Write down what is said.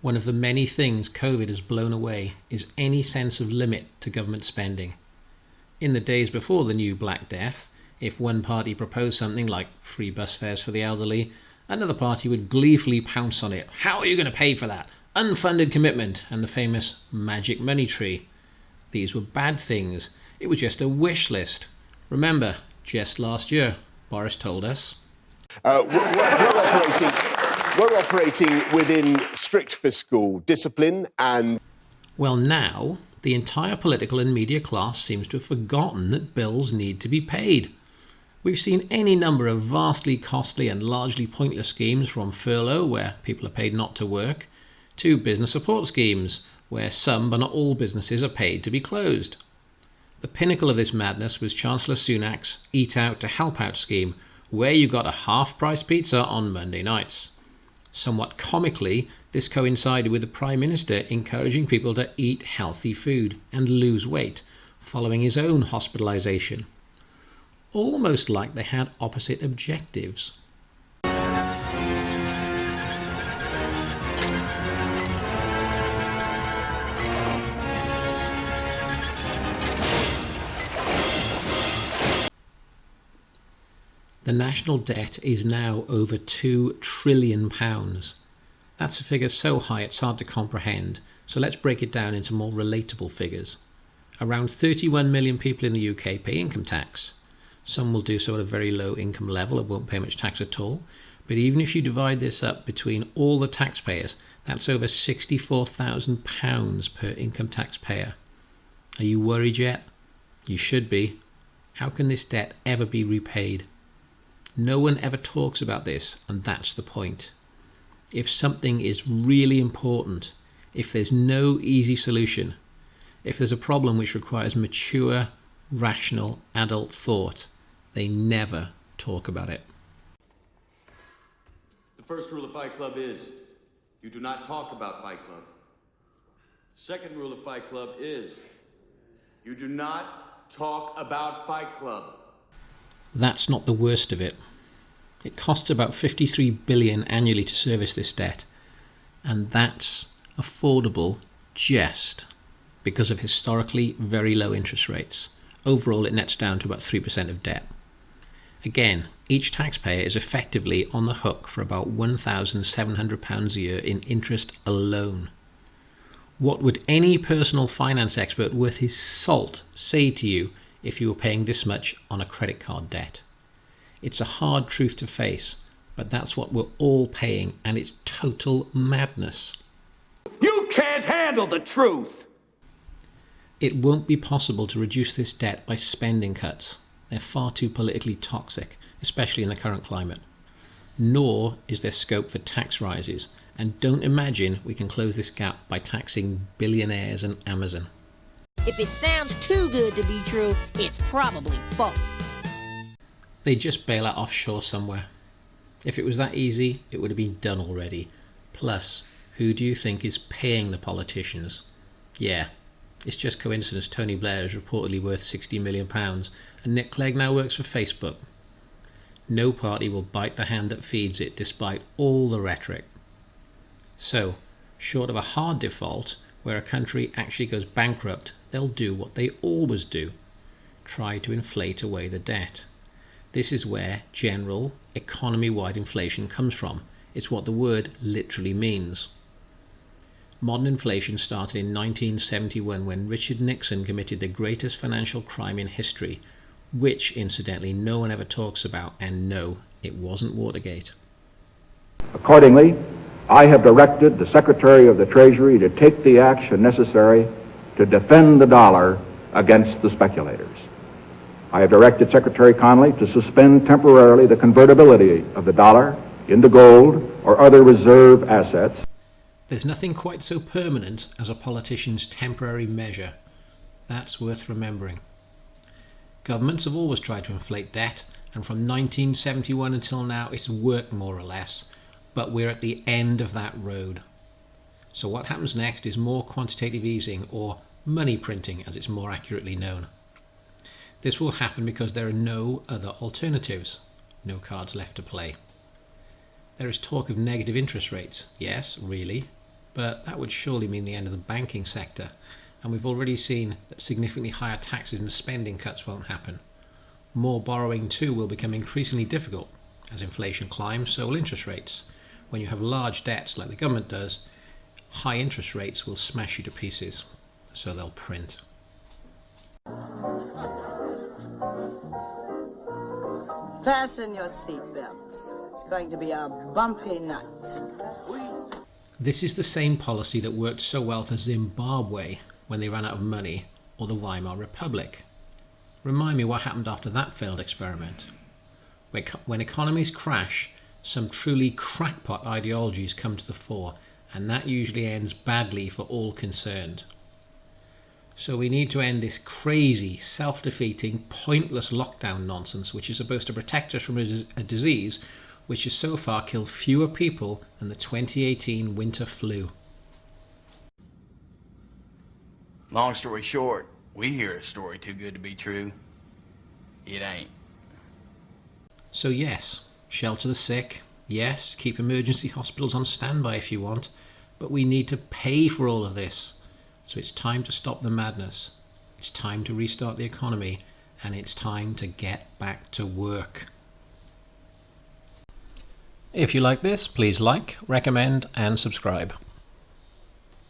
One of the many things COVID has blown away is any sense of limit to government spending. In the days before the new Black Death, if one party proposed something like free bus fares for the elderly, another party would gleefully pounce on it. How are you going to pay for that? Unfunded commitment and the famous magic money tree. These were bad things. It was just a wish list. Remember, just last year, Boris told us. We're operating within strict fiscal discipline and... Well, now, the entire political and media class seems to have forgotten that bills need to be paid. We've seen any number of vastly costly and largely pointless schemes, from furlough, where people are paid not to work, to business support schemes, where some but not all businesses are paid to be closed. The pinnacle of this madness was Chancellor Sunak's Eat Out to Help Out scheme, where you got a half-price pizza on Monday nights. Somewhat comically, this coincided with the Prime Minister encouraging people to eat healthy food and lose weight, following his own hospitalisation. Almost like they had opposite objectives. The national debt is now over £2 trillion. That's a figure so high it's hard to comprehend, so let's break it down into more relatable figures. Around 31 million people in the UK pay income tax. Some will do so at a very low income level and won't pay much tax at all, but even if you divide this up between all the taxpayers, that's over £64,000 per income taxpayer. Are you worried yet? You should be. How can this debt ever be repaid? No one ever talks about this, and that's the point. If something is really important, if there's no easy solution, if there's a problem which requires mature, rational, adult thought, they never talk about it. The first rule of Fight Club is, you do not talk about Fight Club. The second rule of Fight Club is, you do not talk about Fight Club. That's not the worst of it. It costs about $53 billion annually to service this debt, and that's affordable just because of historically very low interest rates. Overall, it nets down to about 3% of debt. Again, each taxpayer is effectively on the hook for about £1,700 a year in interest alone. What would any personal finance expert worth his salt say to you if you were paying this much on a credit card debt? It's a hard truth to face, but that's what we're all paying, and it's total madness. You can't handle the truth! It won't be possible to reduce this debt by spending cuts. They're far too politically toxic, especially in the current climate. Nor is there scope for tax rises, and don't imagine we can close this gap by taxing billionaires and Amazon. If it sounds too good to be true, it's probably false. They just bail out offshore somewhere. If it was that easy, it would have been done already. Plus, who do you think is paying the politicians? Yeah, it's just coincidence Tony Blair is reportedly worth £60 million and Nick Clegg now works for Facebook. No party will bite the hand that feeds it despite all the rhetoric. So, short of a hard default, where a country actually goes bankrupt, they'll do what they always do. Try to inflate away the debt. This is where general, economy-wide inflation comes from. It's what the word literally means. Modern inflation started in 1971 when Richard Nixon committed the greatest financial crime in history, which, incidentally, no one ever talks about, and no, it wasn't Watergate. Accordingly, I have directed the Secretary of the Treasury to take the action necessary to defend the dollar against the speculators. I have directed Secretary Connally to suspend temporarily the convertibility of the dollar into gold or other reserve assets. There's nothing quite so permanent as a politician's temporary measure. That's worth remembering. Governments have always tried to inflate debt, and from 1971 until now it's worked more or less, but we're at the end of that road. So what happens next is more quantitative easing, or money printing as it's more accurately known. This will happen because there are no other alternatives, no cards left to play. There is talk of negative interest rates, yes, really, but that would surely mean the end of the banking sector, and we've already seen that significantly higher taxes and spending cuts won't happen. More borrowing too will become increasingly difficult. As inflation climbs, so will interest rates. When you have large debts like the government does, high interest rates will smash you to pieces, so they'll print. Fasten your seatbelts. It's going to be a bumpy night. This is the same policy that worked so well for Zimbabwe when they ran out of money, or the Republic. Remind me what happened after that failed experiment. When economies crash, some truly crackpot ideologies come to the fore, and that usually ends badly for all concerned. So we need to end this crazy, self-defeating, pointless lockdown nonsense which is supposed to protect us from a disease which has so far killed fewer people than the 2018 winter flu. Long story short, we hear a story too good to be true. It ain't. So yes, shelter the sick. Yes, keep emergency hospitals on standby if you want. But we need to pay for all of this. So it's time to stop the madness. It's time to restart the economy. And it's time to get back to work. If you like this, please like, recommend, and subscribe.